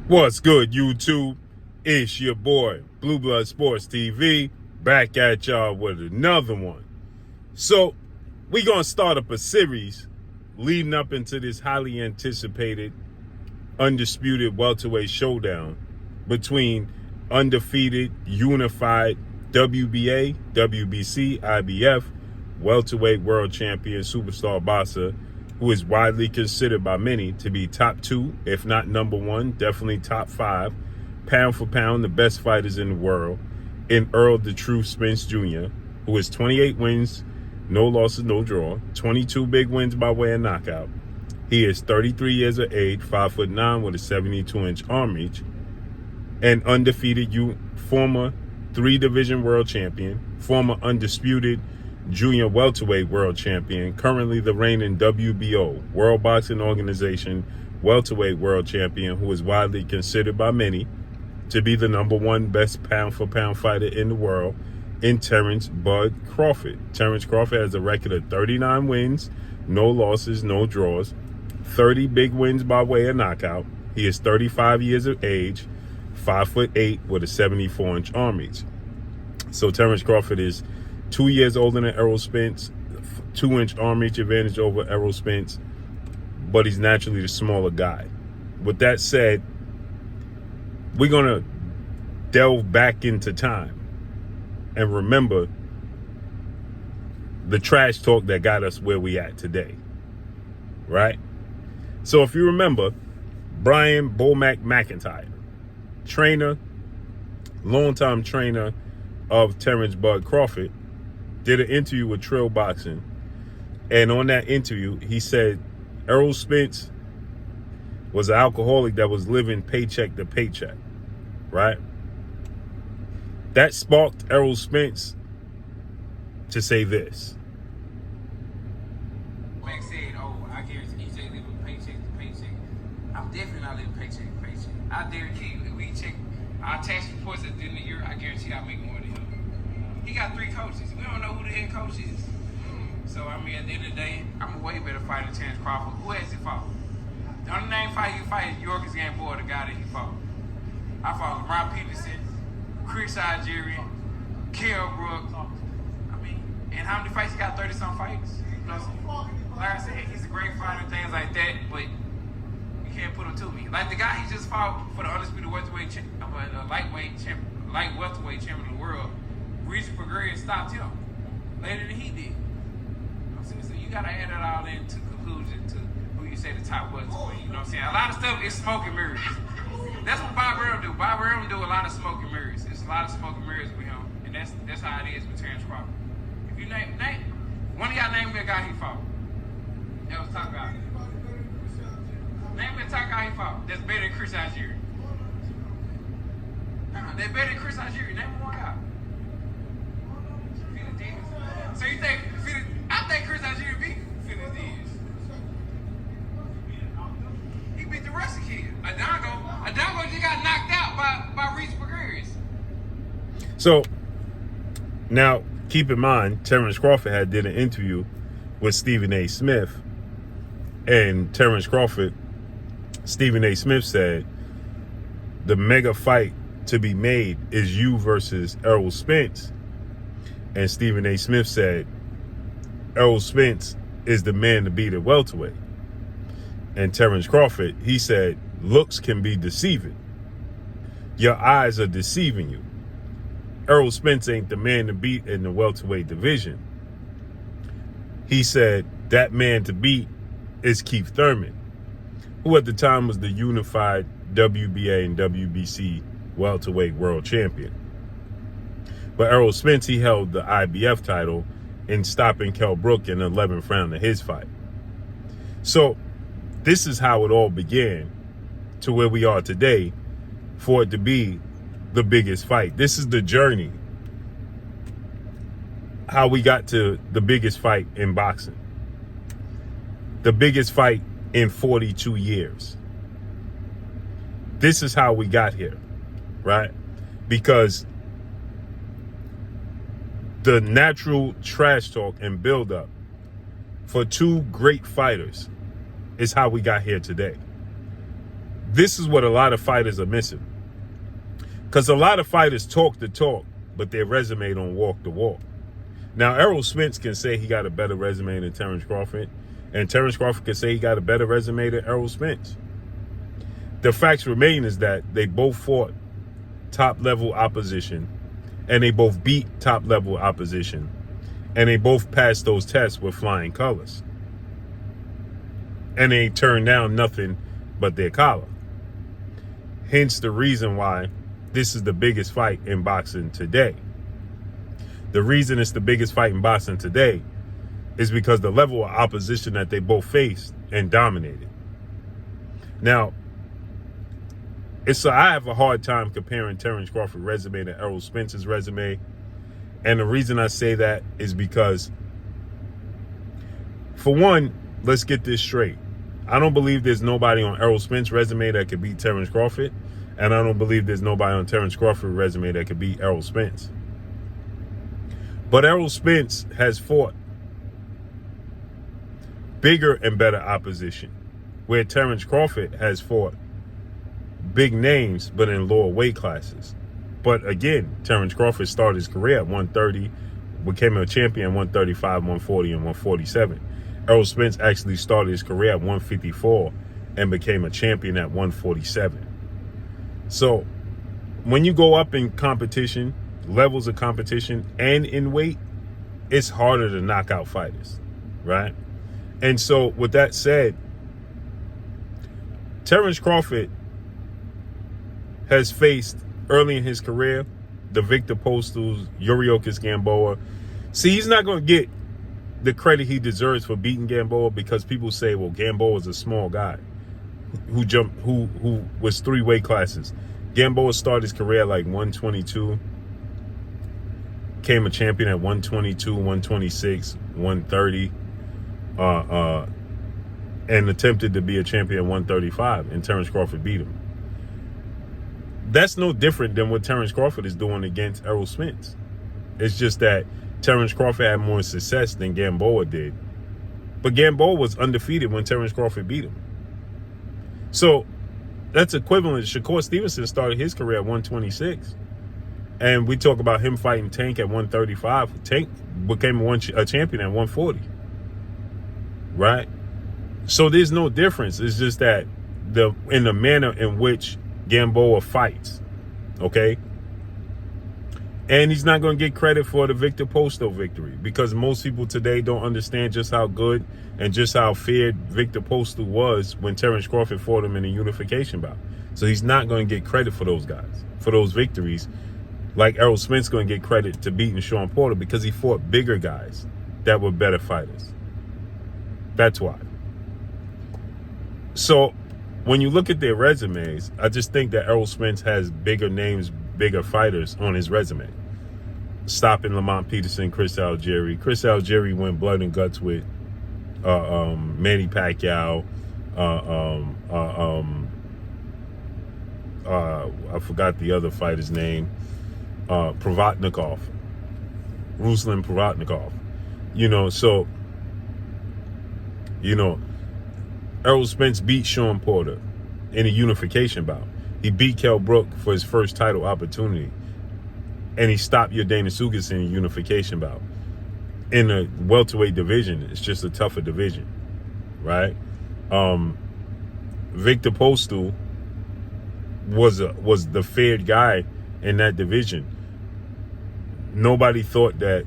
What's good, YouTube? It's your boy, Blue Blood Sports TV, back at y'all with another one. So, we're going to start up a series leading up into this highly anticipated, undisputed welterweight showdown between undefeated, unified WBA, WBC, IBF, welterweight world champion superstar boxer, who is widely considered by many to be top two, if not number one, definitely top five, pound for pound, the best fighters in the world, in Errol the Truth Spence Jr., who has 28 wins, no losses, no draw, 22 big wins by way of knockout. He is 33 years of age, 5'9" with a 72-inch arm reach, and undefeated former three-division world champion, former undisputed junior welterweight world champion, currently the reigning WBO, World Boxing Organization welterweight world champion, who is widely considered by many to be the number one best pound-for-pound fighter in the world, in Terrence "Bud" Crawford. Terrence Crawford has a record of 39 wins, no losses, no draws, 30 big wins by way of knockout. He is 35 years of age, 5'8" with a 74-inch arm reach. So Terrence Crawford is 2 years older than Errol Spence, 2-inch arm reach advantage over Errol Spence, but he's naturally the smaller guy. With that said, we're going to delve back into time and remember the trash talk that got us where we at today, right? So if you remember, Brian Bomac McIntyre, trainer, longtime trainer of Terrence "Bud" Crawford, did an interview with Trill Boxing, and on that interview, he said Errol Spence was an alcoholic that was living paycheck to paycheck, right? That sparked Errol Spence to say this. Mac said, "Oh, I guarantee you say living paycheck to paycheck. I'm definitely not living paycheck to paycheck. I guarantee you, if we check our tax reports at the end of the year, I guarantee I make more than him. He got 3 coaches. We don't know who the head coach is. So, I mean, at the end of the day, I'm a way better fighter than Terrence Crawford. Who has he fought? The only name fight you fight is York's Gamboa, the guy that he fought. I fought LeBron Peterson, Chris Algerian, Kell Brooks. I mean, and how many fights he got? 30-some fights. You know, like I said, he's a great fighter, things like that, but you can't put him to me. Like the guy he just fought for the undisputed welterweight light welterweight champion of the world, Reese Progress stopped him later than he did. So you gotta add that all into conclusion to who you say the top welterweight. You know what I'm saying? A lot of stuff is smoke and mirrors. That's what Bob Errol do. Bob Errol do a lot of smoke and mirrors. It's a lot of smoke and mirrors with him, and that's how it is with Terrence Crawford. If you name one of y'all name me a guy he fought. That was top guy. Name me a top guy he fought. That's better than Chris Algerian. They're better than Chris Algerian. Name me one guy. So you think? I think Chris Algerian beat Phyllis Diaz. He beat the rest of the kids. Adongo just got knocked out by Reese Progress. So now, keep in mind, Terrence Crawford did an interview with Stephen A. Smith, and Terrence Crawford, Stephen A. Smith said, the mega fight to be made is you versus Errol Spence. And Stephen A. Smith said, Errol Spence is the man to beat at welterweight. And Terrence Crawford, he said, looks can be deceiving. Your eyes are deceiving you. Errol Spence ain't the man to beat in the welterweight division. He said that man to beat is Keith Thurman, who at the time was the unified WBA and WBC welterweight world champion. But Errol Spence, he held the IBF title in stopping Kell Brook in the 11th round of his fight. So this is how it all began to where we are today for it to be the biggest fight. This is the journey, how we got to the biggest fight in boxing. The biggest fight in 42 years. This is how we got here, right? Because the natural trash talk and build-up for two great fighters is how we got here today. this is what a lot of fighters are missing. Because a lot of fighters talk the talk, but their resume don't walk the walk. Now, Errol Spence can say he got a better resume than Terrence Crawford, and Terrence Crawford can say he got a better resume than Errol Spence. The facts remain is that they both fought top-level opposition, and they both beat top-level opposition, and they both passed those tests with flying colors. And they turned down nothing but their collar. Hence the reason why this is the biggest fight in boxing today. The reason it's the biggest fight in boxing today is because the level of opposition that they both faced and dominated. Now, I have a hard time comparing Terrence Crawford's resume to Errol Spence's resume. And the reason I say that is because, for one, let's get this straight. I don't believe there's nobody on Errol Spence's resume that could beat Terrence Crawford. And I don't believe there's nobody on Terrence Crawford's resume that could beat Errol Spence. But Errol Spence has fought bigger and better opposition, where Terrence Crawford has fought big names, but in lower weight classes. But again, Terrence Crawford started his career at 130, became a champion at 135, 140, and 147. Errol Spence actually started his career at 154 and became a champion at 147. So when you go up in competition, levels of competition, and in weight, it's harder to knock out fighters, right? And so with that said, Terrence Crawford has faced early in his career the Victor Postels, Yuriorkis Gamboa. See, he's not going to get the credit he deserves for beating Gamboa, because people say, well, Gamboa is a small guy who was 3 weight classes. Gamboa started his career at like 122, became a champion at 122, 126, 130, and attempted to be a champion at 135, and Terrence Crawford beat him. That's no different than what Terrence Crawford is doing against Errol Spence. It's just that Terrence Crawford had more success than Gamboa did. But Gamboa was undefeated when Terrence Crawford beat him. So that's equivalent. Shakur Stevenson started his career at 126. And we talk about him fighting Tank at 135. Tank became a champion at 140. Right? So there's no difference. It's just that in the manner in which Gamboa fights, okay? And he's not going to get credit for the Victor Postol victory, because most people today don't understand just how good and just how feared Victor Postol was when Terrence Crawford fought him in a unification bout. So he's not going to get credit for those guys, for those victories, like Errol Spence going to get credit to beating Sean Porter, because he fought bigger guys that were better fighters. That's why. So when you look at their resumes, I just think that Errol Spence has bigger names, bigger fighters on his resume. Stopping Lamont Peterson, Chris Algieri. Chris Algieri went blood and guts with Manny Pacquiao. I forgot the other fighter's name. Provatnikov. Ruslan Provatnikov. Errol Spence beat Sean Porter in a unification bout. He beat Kell Brook for his first title opportunity. And he stopped Dana Sugas in a unification bout. In a welterweight division, it's just a tougher division, right? Victor Postol was the feared guy in that division. Nobody thought that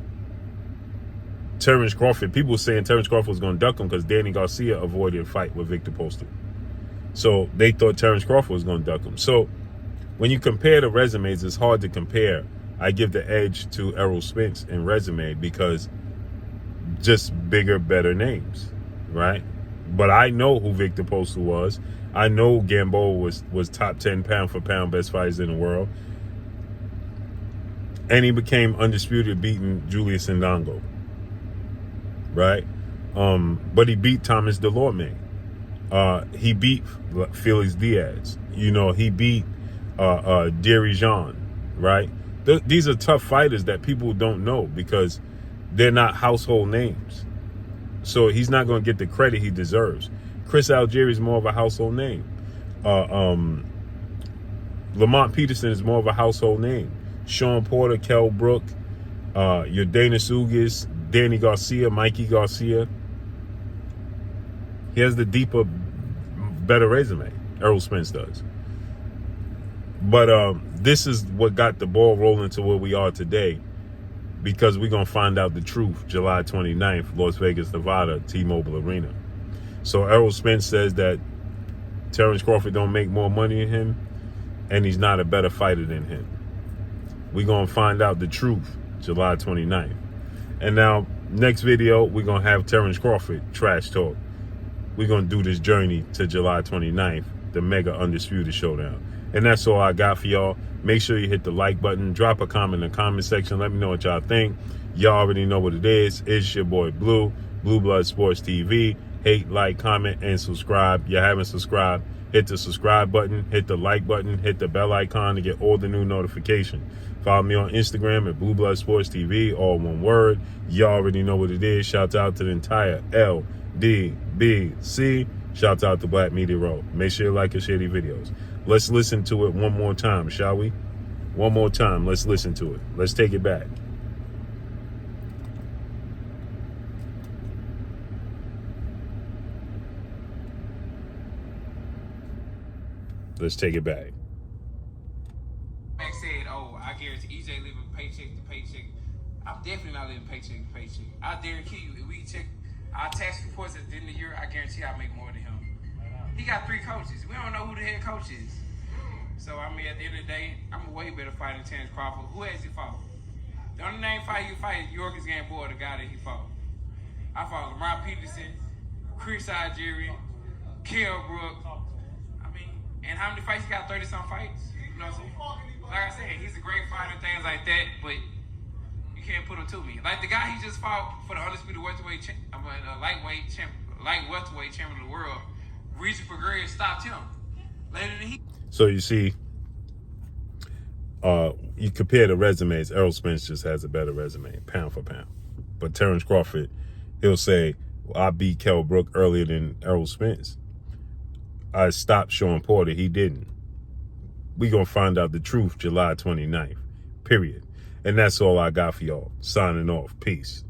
Terrence Crawford, people were saying Terrence Crawford was going to duck him because Danny Garcia avoided a fight with Victor Postol. So they thought Terrence Crawford was going to duck him. So when you compare the resumes, it's hard to compare. I give the edge to Errol Spence in resume because just bigger, better names, right? But I know who Victor Postol was. I know Gamboa was top 10 pound for pound best fighters in the world. And he became undisputed, beating Julius Ndongo, right? But he beat Thomas Delorme. He beat Felix Diaz. He beat Derry Jean, right? These are tough fighters that people don't know because they're not household names. So he's not going to get the credit he deserves. Chris Algieri is more of a household name. Lamont Peterson is more of a household name. Sean Porter, Kell Brook, your Dana Sugis, Danny Garcia, Mikey Garcia. He has the deeper, better resume. Errol Spence does. But this is what got the ball rolling to where we are today, because we're going to find out the truth July 29th, Las Vegas, Nevada, T-Mobile Arena. So Errol Spence says that Terrence Crawford don't make more money than him, and he's not a better fighter than him. We're going to find out the truth July 29th. And now, next video, we're going to have Terrence Crawford trash talk. We're going to do this journey to July 29th, the Mega Undisputed Showdown. And that's all I got for y'all. Make sure you hit the like button. Drop a comment in the comment section. Let me know what y'all think. Y'all already know what it is. It's your boy Blue, Blue Blood Sports TV. Hate, like, comment, and subscribe. You haven't subscribed, hit the subscribe button, hit the like button, hit the bell icon to get all the new notifications. Follow me on Instagram at Blue Blood Sports TV, all one word. You already know what it is. Shout out to the entire LDBC. Shout out to Black Media Row. Make sure you like and share these videos. Let's listen to it one more time, shall we? One more time, let's listen to it. Let's take it back. Let's take it back. Max said, "Oh, I guarantee EJ living paycheck to paycheck. I'm definitely not living paycheck to paycheck. I guarantee you, if we check our tax reports at the end of the year, I guarantee I make more than him. He got 3 coaches. We don't know who the head coach is. So, I mean, at the end of the day, I'm a way better fighter than Terrence Crawford. Who has he fought? The only name fight you fight is York's Gamboa, the guy that he fought. I fought Lamont Peterson, Chris Algieri, Kell Brook. I mean, and how many fights he got? 30-some fights? You know what I'm saying? Like I said, he's a great fighter, things like that, but you can't put him to me. Like the guy he just fought for the undisputed welterweight, lightweight champion of the world, Regis Prograis stopped him later than he. So you see, you compare the resumes. Errol Spence just has a better resume, pound for pound. But Terrence Crawford, he'll say, well, I beat Kell Brook earlier than Errol Spence. I stopped Sean Porter. He didn't. We're going to find out the truth July 29th, period. And that's all I got for y'all. Signing off. Peace.